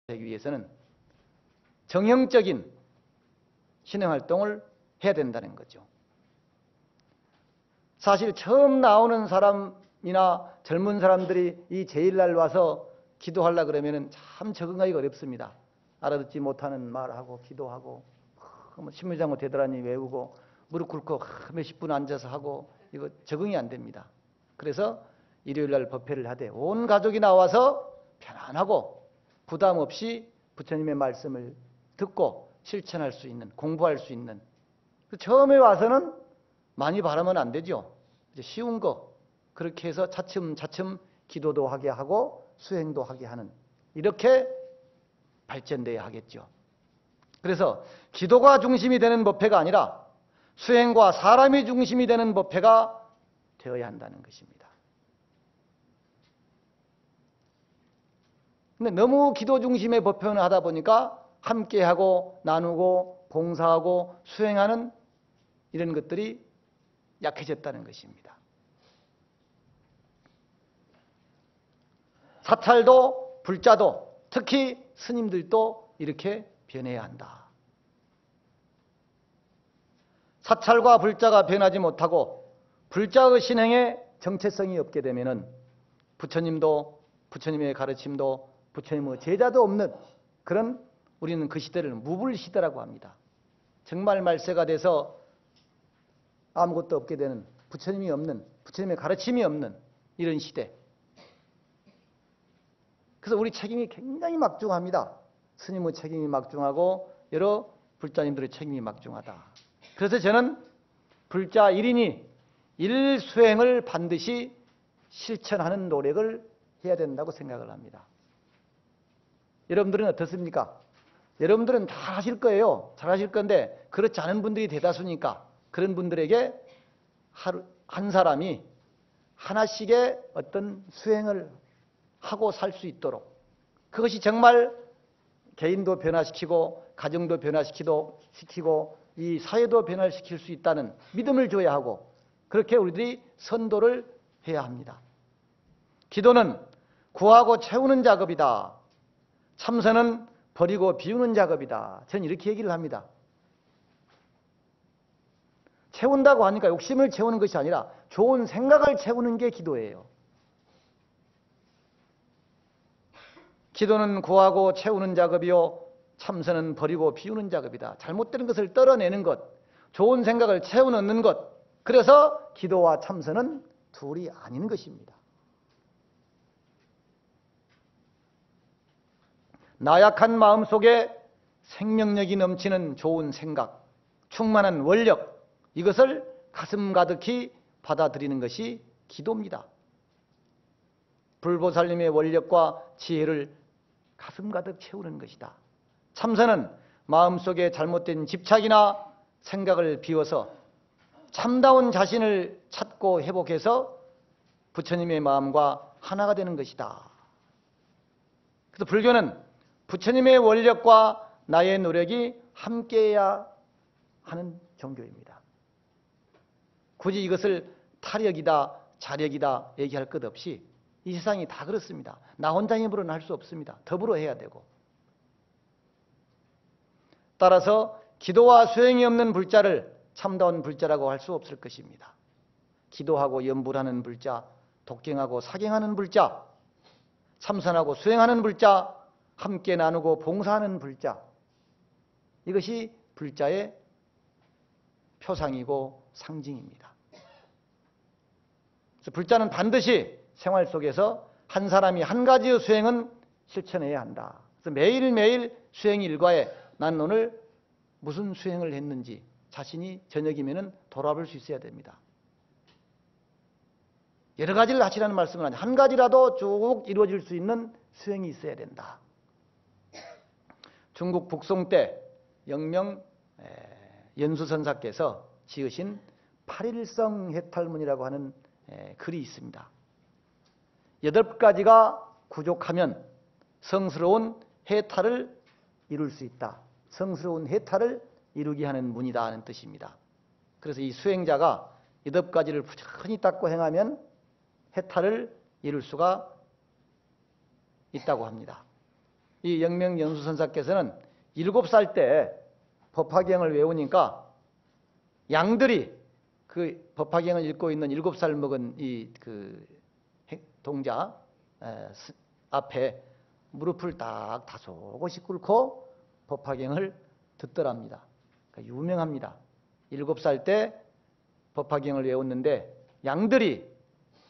되기 위해서는 정형적인 신앙활동을 해야 된다는 거죠. 사실 처음 나오는 사람이나 젊은 사람들이 이 제일날 와서 기도하려고 그러면 참 적응하기가 어렵습니다. 알아듣지 못하는 말하고 기도하고 신문장구 되돌아니 외우고 무릎 꿇고 몇십 분 앉아서 하고 이거 적응이 안 됩니다. 그래서 일요일날 법회를 하되 온 가족이 나와서 편안하고 부담 없이 부처님의 말씀을 듣고 실천할 수 있는, 공부할 수 있는. 처음에 와서는 많이 바라면 안 되죠. 이제 쉬운 거 그렇게 해서 차츰차츰 기도도 하게 하고 수행도 하게 하는, 이렇게 발전돼야 하겠죠. 그래서 기도가 중심이 되는 법회가 아니라 수행과 사람이 중심이 되는 법회가 되어야 한다는 것입니다. 근데 너무 기도 중심의 법회를 하다 보니까 함께하고 나누고 봉사하고 수행하는 이런 것들이 약해졌다는 것입니다. 사찰도 불자도 특히 스님들도 이렇게 변해야 한다. 사찰과 불자가 변하지 못하고 불자의 신행에 정체성이 없게 되면은 부처님도 부처님의 가르침도 부처님의 제자도 없는 그런, 우리는 그 시대를 무불시대라고 합니다. 정말 말세가 돼서 아무것도 없게 되는, 부처님이 없는, 부처님의 가르침이 없는 이런 시대. 그래서 우리 책임이 굉장히 막중합니다. 스님의 책임이 막중하고 여러 불자님들의 책임이 막중하다. 그래서 저는 불자 1인이 일수행을 반드시 실천하는 노력을 해야 된다고 생각을 합니다. 여러분들은 어떻습니까? 여러분들은 다 하실 거예요. 잘 하실 건데 그렇지 않은 분들이 대다수니까 그런 분들에게 한 사람이 하나씩의 어떤 수행을 하고 살 수 있도록, 그것이 정말 개인도 변화시키고 가정도 변화시키고 이 사회도 변화시킬 수 있다는 믿음을 줘야 하고, 그렇게 우리들이 선도를 해야 합니다. 기도는 구하고 채우는 작업이다. 참선은 버리고 비우는 작업이다. 저는 이렇게 얘기를 합니다. 채운다고 하니까 욕심을 채우는 것이 아니라 좋은 생각을 채우는 게 기도예요. 기도는 구하고 채우는 작업이요, 참선은 버리고 비우는 작업이다. 잘못된 것을 떨어내는 것, 좋은 생각을 채워넣는 것. 그래서 기도와 참선은 둘이 아닌 것입니다. 나약한 마음 속에 생명력이 넘치는 좋은 생각, 충만한 원력, 이것을 가슴 가득히 받아들이는 것이 기도입니다. 불보살님의 원력과 지혜를 가슴 가득 채우는 것이다. 참선은 마음속에 잘못된 집착이나 생각을 비워서 참다운 자신을 찾고 회복해서 부처님의 마음과 하나가 되는 것이다. 그래서 불교는 부처님의 원력과 나의 노력이 함께해야 하는 종교입니다. 굳이 이것을 타력이다, 자력이다 얘기할 것 없이 이 세상이 다 그렇습니다. 나 혼자 힘으로는 할 수 없습니다. 더불어 해야 되고. 따라서 기도와 수행이 없는 불자를 참다운 불자라고 할 수 없을 것입니다. 기도하고 염불하는 불자, 독경하고 사경하는 불자, 참선하고 수행하는 불자, 함께 나누고 봉사하는 불자, 이것이 불자의 표상이고 상징입니다. 그래서 불자는 반드시 생활 속에서 한 사람이 한 가지의 수행은 실천해야 한다. 그래서 매일매일 수행 일과에 난 오늘 무슨 수행을 했는지 자신이 저녁이면 돌아볼 수 있어야 됩니다. 여러 가지를 하시라는 말씀은 아니고 한 가지라도 쭉 이루어질 수 있는 수행이 있어야 된다. 중국 북송 때 영명 연수선사께서 지으신 8일성 해탈문이라고 하는 글이 있습니다. 8가지가 구족하면 성스러운 해탈을 이룰 수 있다. 성스러운 해탈을 이루게 하는 문이다 하는 뜻입니다. 그래서 이 수행자가 8가지를 부지런히 닦고 행하면 해탈을 이룰 수가 있다고 합니다. 이 영명연수선사께서는 7살 때 법화경을 외우니까 양들이 그 법화경을 읽고 있는 7살 먹은 이 그 동자 앞에 무릎을 딱 다소곳이 꿇고 법화경을 듣더랍니다. 그러니까 유명합니다. 7살 때 법화경을 외웠는데 양들이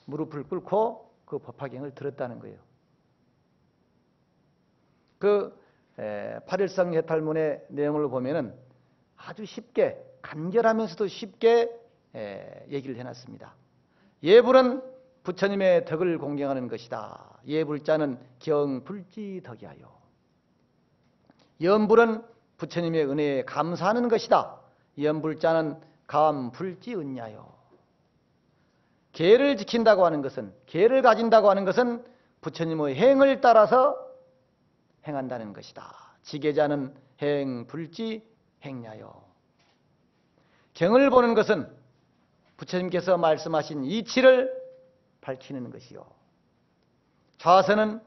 무릎을 꿇고 그 법화경을 들었다는 거예요. 그 8.1성 해탈문의 내용을 보면은 아주 쉽게 간결하면서도 쉽게 얘기를 해놨습니다. 예불은 부처님의 덕을 공경하는 것이다. 예불자는 경불지덕이하여. 연불은 부처님의 은혜에 감사하는 것이다. 연불자는 감불지은야요. 계를 지킨다고 하는 것은, 계를 가진다고 하는 것은 부처님의 행을 따라서 행한다는 것이다. 지계자는 행불지 행야요. 경을 보는 것은 부처님께서 말씀하신 이치를 밝히는 것이요. 좌선은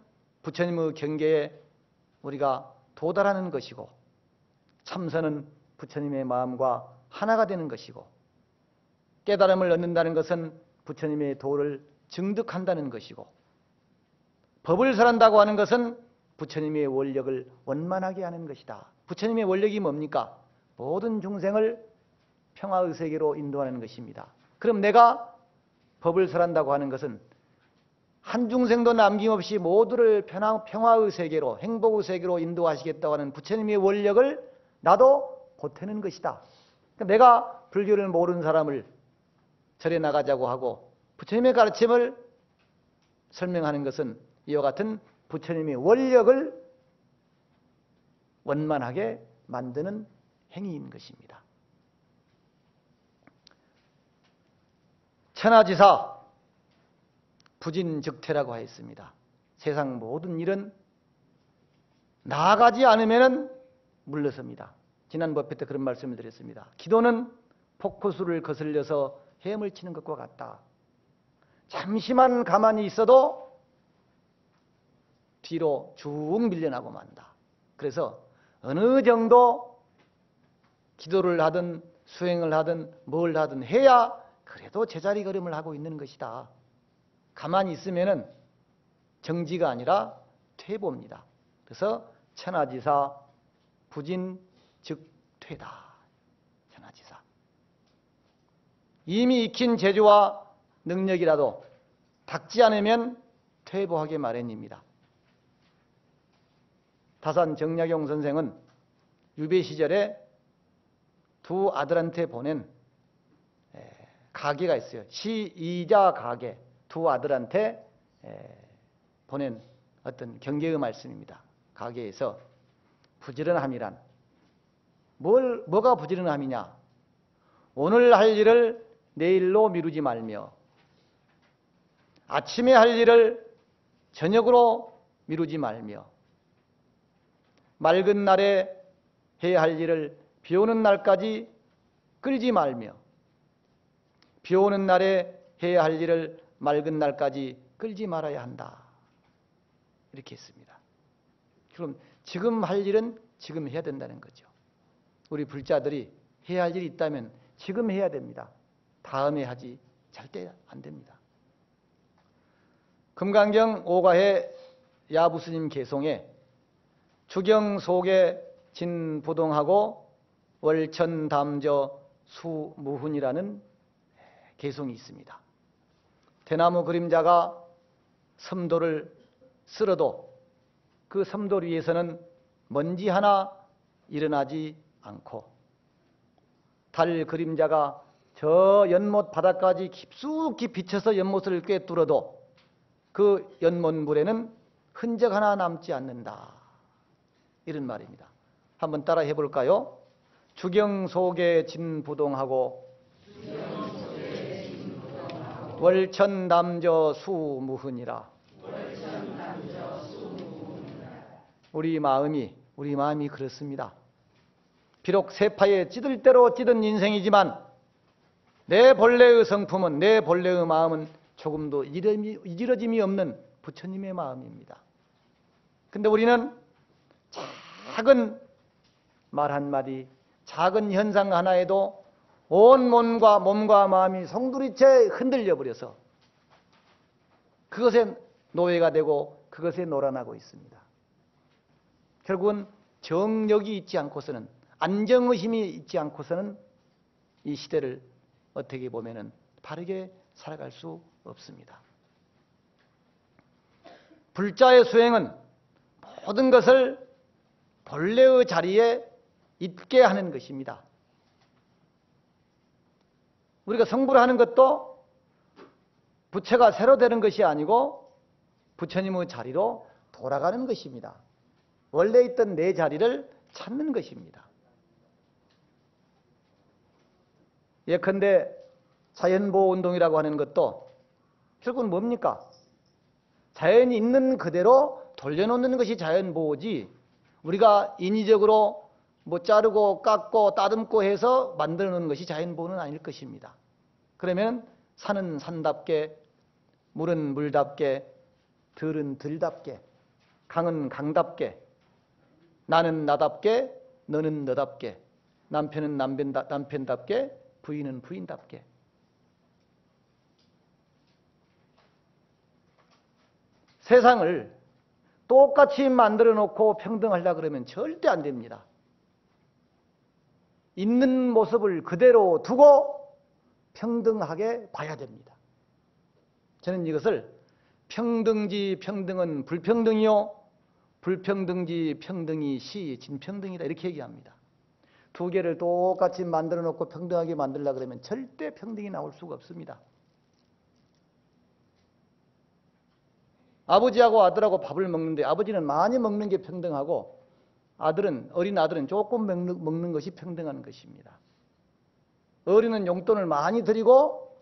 부처님의 경계에 우리가 도달하는 것이고, 참선은 부처님의 마음과 하나가 되는 것이고, 깨달음을 얻는다는 것은 부처님의 도를 증득한다는 것이고, 법을 설한다고 하는 것은 부처님의 원력을 원만하게 하는 것이다. 부처님의 원력이 뭡니까? 모든 중생을 평화의 세계로 인도하는 것입니다. 그럼 내가 법을 설한다고 하는 것은 한 중생도 남김없이 모두를 평화의 세계로, 행복의 세계로 인도하시겠다고 하는 부처님의 원력을 나도 보태는 것이다. 그러니까 내가 불교를 모르는 사람을 절에 나가자고 하고 부처님의 가르침을 설명하는 것은 이와 같은 부처님의 원력을 원만하게 만드는 행위인 것입니다. 천하지사 부진즉퇴라고 하였습니다. 세상 모든 일은 나아가지 않으면 물러섭니다. 지난 법회 때 그런 말씀을 드렸습니다. 기도는 폭포수를 거슬려서 헤엄을 치는 것과 같다. 잠시만 가만히 있어도 뒤로 쭉 밀려나고 만다. 그래서 어느 정도 기도를 하든 수행을 하든 뭘 하든 해야 그래도 제자리 걸음을 하고 있는 것이다. 가만히 있으면은 정지가 아니라 퇴보입니다. 그래서 천하지사 부진즉퇴다. 천하지사. 이미 익힌 재주와 능력이라도 닦지 않으면 퇴보하게 마련입니다. 다산 정약용 선생은 유배 시절에 두 아들한테 보낸 가계가 있어요. 시이자 가계. 두 아들한테 보낸 어떤 경계의 말씀입니다. 가계에서 부지런함이란 뭐가 부지런함이냐? 오늘 할 일을 내일로 미루지 말며 아침에 할 일을 저녁으로 미루지 말며 맑은 날에 해야 할 일을 비 오는 날까지 끌지 말며 비 오는 날에 해야 할 일을 맑은 날까지 끌지 말아야 한다. 이렇게 했습니다. 그럼 지금 할 일은 지금 해야 된다는 거죠. 우리 불자들이 해야 할 일이 있다면 지금 해야 됩니다. 다음에 하지 절대 안 됩니다. 금강경 오가해 야부스님 개송에 주경 속에 진부동하고 월천담저 수무훈이라는 개송이 있습니다. 대나무 그림자가 섬돌을 쓸어도 그 섬돌 위에서는 먼지 하나 일어나지 않고 달 그림자가 저 연못 바닥까지 깊숙이 비쳐서 연못을 꿰뚫어도 그 연못물에는 흔적 하나 남지 않는다. 이런 말입니다. 한번 따라 해볼까요? 주경 속에 진부동하고 월천담저 수무훈이라. 우리 마음이 그렇습니다. 비록 세파에 찌들 대로 찌든 인생이지만 내 본래의 성품은, 내 본래의 마음은 조금도 이지러짐이 없는 부처님의 마음입니다. 근데 우리는 작은 말 한마디, 작은 현상 하나에도 온 몸과 마음이 송두리째 흔들려 버려서 그것에 노예가 되고 그것에 놀아나고 있습니다. 결국은 정력이 있지 않고서는, 안정의심이 있지 않고서는 이 시대를 어떻게 보면은 바르게 살아갈 수 없습니다. 불자의 수행은 모든 것을 본래의 자리에 있게 하는 것입니다. 우리가 성불을 하는 것도 부처가 새로 되는 것이 아니고 부처님의 자리로 돌아가는 것입니다. 원래 있던 내 자리를 찾는 것입니다. 예컨대 자연보호운동이라고 하는 것도 결국은 뭡니까? 자연이 있는 그대로 돌려놓는 것이 자연보호지, 우리가 인위적으로 뭐 자르고 깎고 따듬고 해서 만들어 놓는 것이 자연보호는 아닐 것입니다. 그러면 산은 산답게, 물은 물답게, 들은 들답게, 강은 강답게, 나는 나답게, 너는 너답게, 남편은 남편답게, 부인은 부인답게. 세상을 똑같이 만들어 놓고 평등하려고 그러면 절대 안 됩니다. 있는 모습을 그대로 두고 평등하게 봐야 됩니다. 저는 이것을 평등지 평등은 불평등이요, 불평등지 평등이 시 진평등이다, 이렇게 얘기합니다. 두 개를 똑같이 만들어 놓고 평등하게 만들려고 그러면 절대 평등이 나올 수가 없습니다. 아버지하고 아들하고 밥을 먹는데 아버지는 많이 먹는 게 평등하고 어린 아들은 조금 먹는 것이 평등한 것입니다. 어린은 용돈을 많이 드리고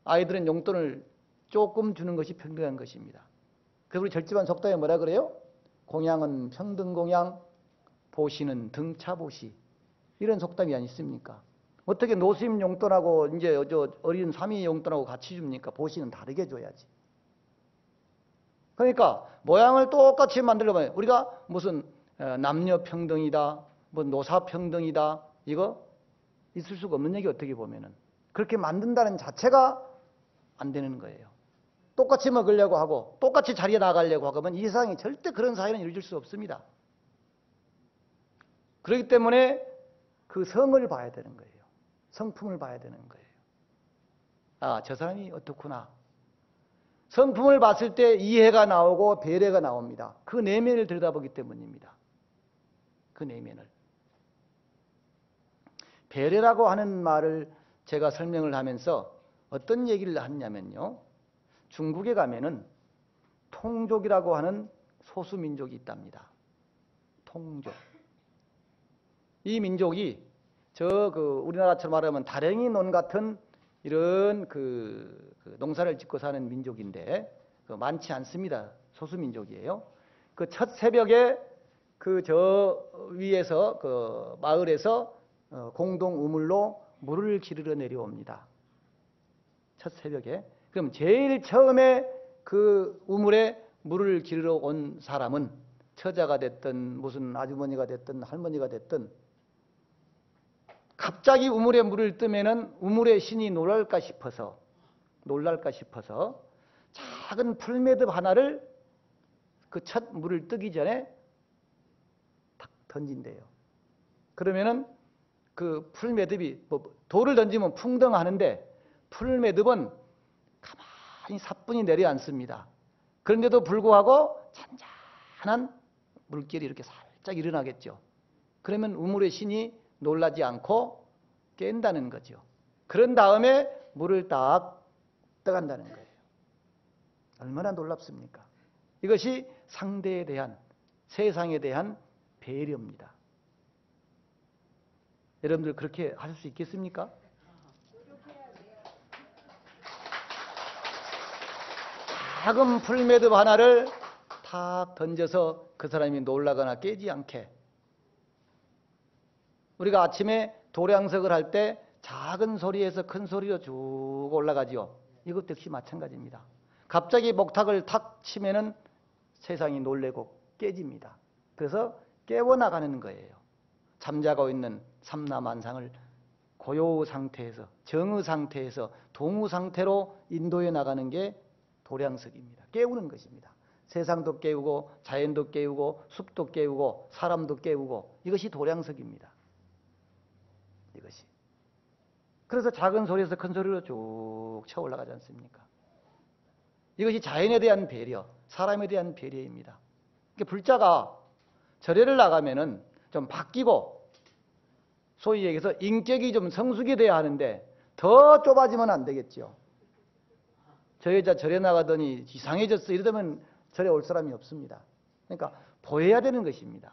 아이들은 용돈을 조금 주는 것이 평등한 것입니다. 그래서 우리 절집안 속담에 뭐라 그래요? 공양은 평등공양, 보시는 등차보시, 이런 속담이 아니십니까? 어떻게 노수임 용돈하고 이제 어린 삼이 용돈하고 같이 줍니까? 보시는 다르게 줘야지. 그러니까 모양을 똑같이 만들려면 우리가 무슨 남녀 평등이다, 뭐 노사 평등이다, 이거 있을 수가 없는 얘기, 어떻게 보면은. 그렇게 만든다는 자체가 안 되는 거예요. 똑같이 먹으려고 하고 똑같이 자리에 나가려고 하면 이 세상에 절대 그런 사회는 이루어질 수 없습니다. 그렇기 때문에 그 성을 봐야 되는 거예요. 성품을 봐야 되는 거예요. 아, 저 사람이 어떻구나. 성품을 봤을 때 이해가 나오고 배려가 나옵니다. 그 내면을 들여다보기 때문입니다. 그 내면을. 배려라고 하는 말을 제가 설명을 하면서 어떤 얘기를 하냐면요. 중국에 가면은 통족이라고 하는 소수민족이 있답니다. 통족. 이 민족이 우리나라처럼 말하면 다랭이 논 같은 이런 농사를 짓고 사는 민족인데 많지 않습니다. 소수민족이에요. 그 첫 새벽에 위에서 마을에서 공동 우물로 물을 기르러 내려옵니다. 첫 새벽에. 그럼 제일 처음에 그 우물에 물을 기르러 온 사람은 처자가 됐든 무슨 아주머니가 됐든 할머니가 됐든 갑자기 우물에 물을 뜨면은 우물의 신이 놀랄까 싶어서 작은 풀매듭 하나를 그 첫 물을 뜨기 전에 탁 던진대요. 그러면은 그 풀매듭이 돌을 던지면 풍덩하는데 풀매듭은 가만히 사뿐히 내려앉습니다. 그런데도 불구하고 잔잔한 물결이 이렇게 살짝 일어나겠죠. 그러면 우물의 신이 놀라지 않고 깬다는 거죠. 그런 다음에 물을 딱 떠간다는 거예요. 얼마나 놀랍습니까? 이것이 상대에 대한, 세상에 대한 배려입니다. 여러분들 그렇게 하실 수 있겠습니까? 작은 풀매듭 하나를 탁 던져서 그 사람이 놀라거나 깨지 않게. 우리가 아침에 도량석을 할 때 작은 소리에서 큰 소리로 쭉 올라가지요. 이것 역시 마찬가지입니다. 갑자기 목탁을 탁 치면은 세상이 놀래고 깨집니다. 그래서 깨워나가는 거예요. 잠자고 있는 삼라만상을 고요 상태에서, 정의 상태에서 동의 상태로 인도해 나가는 게 도량석입니다. 깨우는 것입니다. 세상도 깨우고 자연도 깨우고 숲도 깨우고 사람도 깨우고, 이것이 도량석입니다. 이것이. 그래서 작은 소리에서 큰 소리로 쭉 쳐올라가지 않습니까? 이것이 자연에 대한 배려, 사람에 대한 배려입니다. 그러니까 불자가 절에를 나가면은 좀 바뀌고, 소위 얘기해서 인격이 좀 성숙이 돼야 하는데 더 좁아지면 안 되겠죠. 저 여자 절에 나가더니 이상해졌어 이러면 절에 올 사람이 없습니다. 그러니까 보여야 되는 것입니다.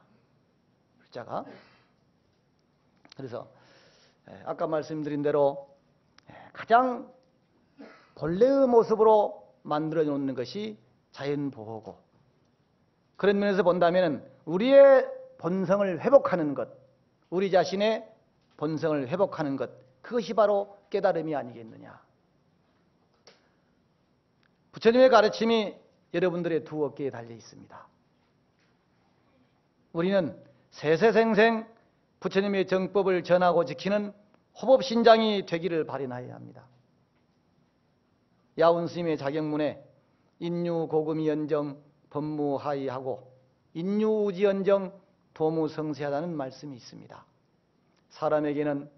불자가. 그래서 아까 말씀드린 대로 가장 본래의 모습으로 만들어 놓는 것이 자연보호고, 그런 면에서 본다면 우리의 본성을 회복하는 것, 우리 자신의 본성을 회복하는 것, 그것이 바로 깨달음이 아니겠느냐. 부처님의 가르침이 여러분들의 두 어깨에 달려 있습니다. 우리는 세세생생 부처님의 정법을 전하고 지키는 호법신장이 되기를 발현하여야 합니다. 야운스님의 자경문에 인유고금이연정 법무하이하고 인유우지연정 도무성세하다는 말씀이 있습니다. 사람에게는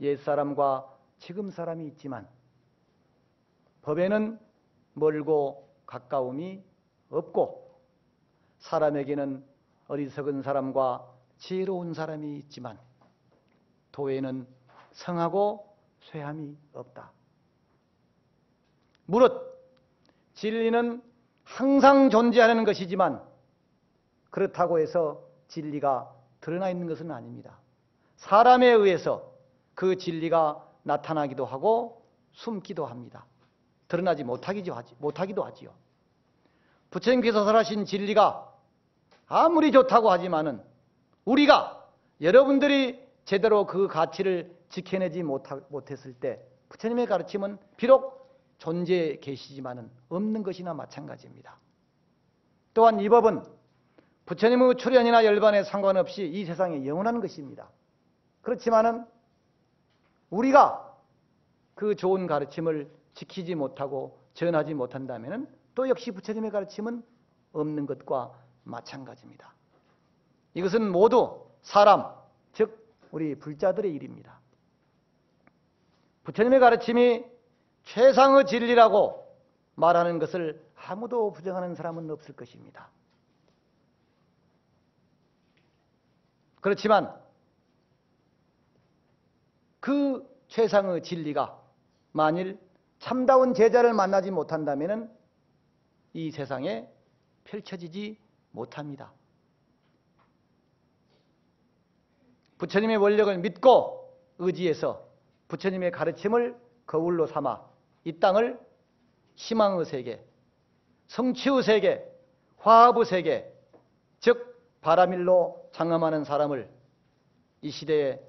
옛사람과 지금 사람이 있지만 법에는 멀고 가까움이 없고, 사람에게는 어리석은 사람과 지혜로운 사람이 있지만 도에는 성하고 쇠함이 없다. 무릇 진리는 항상 존재하는 것이지만 그렇다고 해서 진리가 드러나 있는 것은 아닙니다. 사람에 의해서 그 진리가 나타나기도 하고 숨기도 합니다. 드러나지 못하기도 하지요. 부처님께서 설하신 진리가 아무리 좋다고 하지만은 우리가, 여러분들이 제대로 그 가치를 지켜내지 못했을 때 부처님의 가르침은 비록 존재해 계시지만은 없는 것이나 마찬가지입니다. 또한 이 법은 부처님의 출현이나 열반에 상관없이 이 세상에 영원한 것입니다. 그렇지만은 우리가 그 좋은 가르침을 지키지 못하고 전하지 못한다면은 또 역시 부처님의 가르침은 없는 것과 마찬가지입니다. 이것은 모두 사람, 즉 우리 불자들의 일입니다. 부처님의 가르침이 최상의 진리라고 말하는 것을 아무도 부정하는 사람은 없을 것입니다. 그렇지만 그 최상의 진리가 만일 참다운 제자를 만나지 못한다면 이 세상에 펼쳐지지 못합니다. 부처님의 원력을 믿고 의지해서 부처님의 가르침을 거울로 삼아 이 땅을 희망의 세계, 성취의 세계, 화합의 세계, 즉 바라밀로 장엄하는 사람을 이 시대에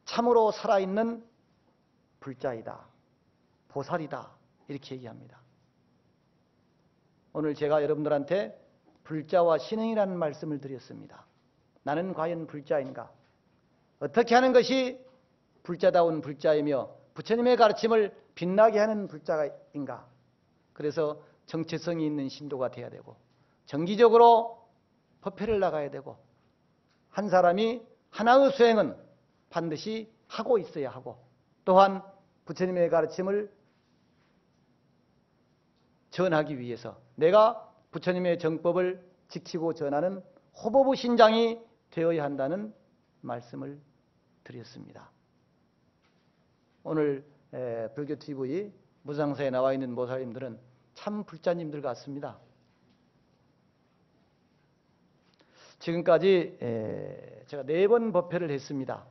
참으로 살아있는 불자이다, 보살이다, 이렇게 얘기합니다. 오늘 제가 여러분들한테 불자와 신흥이라는 말씀을 드렸습니다. 나는 과연 불자인가? 어떻게 하는 것이 불자다운 불자이며 부처님의 가르침을 빛나게 하는 불자인가? 그래서 정체성이 있는 신도가 돼야 되고, 정기적으로 법회를 나가야 되고, 한 사람이 하나의 수행은 반드시 하고 있어야 하고, 또한 부처님의 가르침을 전하기 위해서 내가 부처님의 정법을 지키고 전하는 호법의 신장이 되어야 한다는 말씀을 드렸습니다. 오늘 불교TV 무상사에 나와 있는 모사님들은 참 불자님들 같습니다. 지금까지 제가 4번 법회를 했습니다.